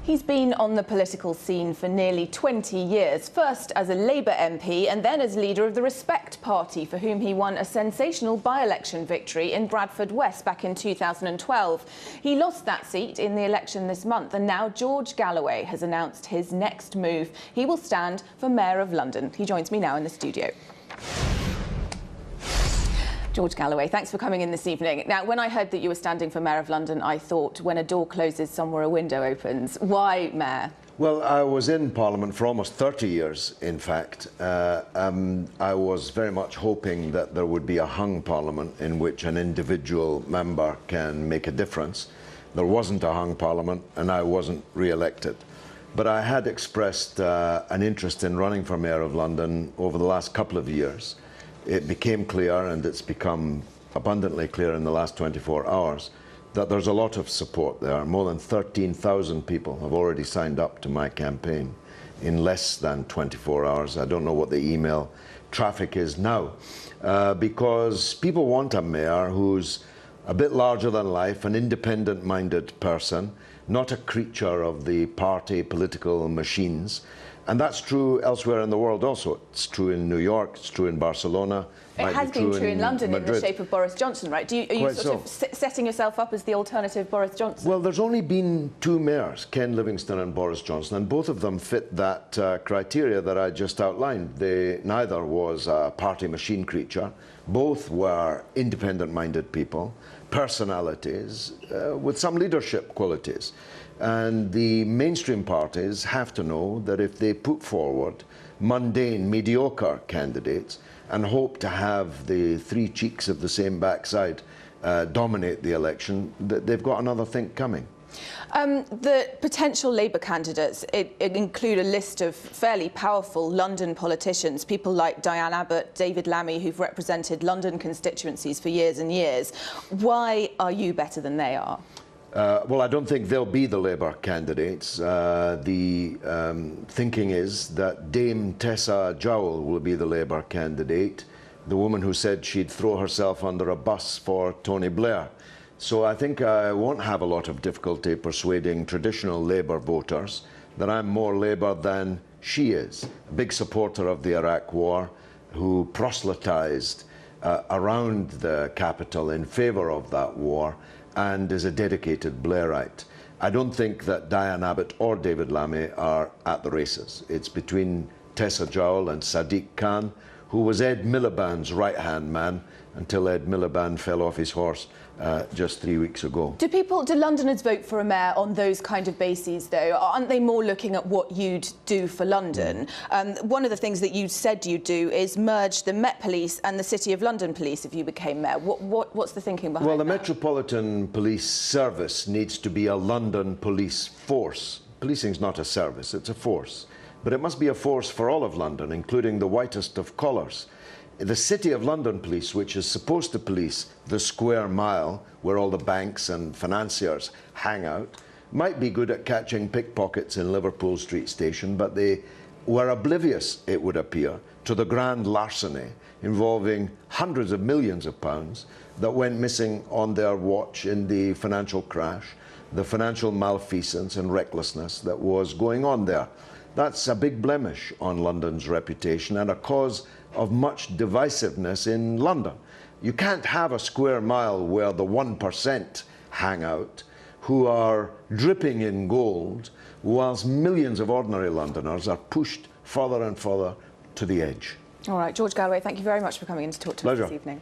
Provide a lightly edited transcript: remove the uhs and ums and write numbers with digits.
He's been on the political scene for nearly 20 years, first as a Labour MP and then as leader of the Respect Party, for whom he won a sensational by-election victory in Bradford West back in 2012. He lost that seat in the election this month, and now George Galloway has announced his next move. He will stand for Mayor of London. He joins me now in the studio. George Galloway, thanks for coming in this evening. Now, when I heard that you were standing for Mayor of London, I thought, when a door closes, somewhere a window opens. Why Mayor? Well, I was in Parliament for almost 30 years, in fact. I was very much hoping that there would be a hung Parliament in which an individual member can make a difference. There wasn't a hung Parliament, and I wasn't re-elected. But I had expressed an interest in running for Mayor of London over the last couple of years. It became clear, and it's become abundantly clear in the last 24 hours, that there's a lot of support there. More than 13,000 people have already signed up to my campaign in less than 24 hours. I don't know what the email traffic is now, because people want a mayor who's a bit larger than life, an independent-minded person, not a creature of the party political machines. And that's true elsewhere in the world also. It's true in New York, it's true in Barcelona. It has been true in London Madrid. in the shape of Boris Johnson, right? Are you sort of setting yourself up as the alternative Boris Johnson? Well, there's only been two mayors, Ken Livingstone and Boris Johnson, and both of them fit that criteria that I just outlined. Neither was a party machine creature. Both were independent-minded people, personalities with some leadership qualities. And the mainstream parties have to know that if they put forward mundane, mediocre candidates and hope to have the three cheeks of the same backside dominate the election, that they've got another think coming. The potential Labour candidates include a list of fairly powerful London politicians, people like Diane Abbott, David Lammy, who've represented London constituencies for years and years. Why are you better than they are? Well, I don't think they'll be the Labour candidates. The thinking is that Dame Tessa Jowell will be the Labour candidate, the woman who said she'd throw herself under a bus for Tony Blair. So I think I won't have a lot of difficulty persuading traditional Labour voters that I'm more Labour than she is. A big supporter of the Iraq War, who proselytised around the capital in favour of that war, and is a dedicated Blairite. I don't think that Diane Abbott or David Lammy are at the races. It's between Tessa Jowell and Sadiq Khan, who was Ed Miliband's right-hand man until Ed Miliband fell off his horse just 3 weeks ago. Do Londoners vote for a mayor on those kind of bases, though? Aren't they more looking at what you'd do for London? One of the things that you said you'd do is merge the Met Police and the City of London Police if you became mayor. What's the thinking behind that? Well, the Metropolitan Police Service needs to be a London police force. Policing's not a service, it's a force. But it must be a force for all of London, including the whitest of collars. The City of London Police, which is supposed to police the square mile where all the banks and financiers hang out, might be good at catching pickpockets in Liverpool Street Station, but they were oblivious, it would appear, to the grand larceny involving hundreds of millions of pounds that went missing on their watch in the financial crash, the financial malfeasance and recklessness that was going on there. That's a big blemish on London's reputation and a cause of much divisiveness in London. You can't have a square mile where the 1% hang out, who are dripping in gold, whilst millions of ordinary Londoners are pushed further and further to the edge. All right, George Galloway, thank you very much for coming in to talk to us this evening.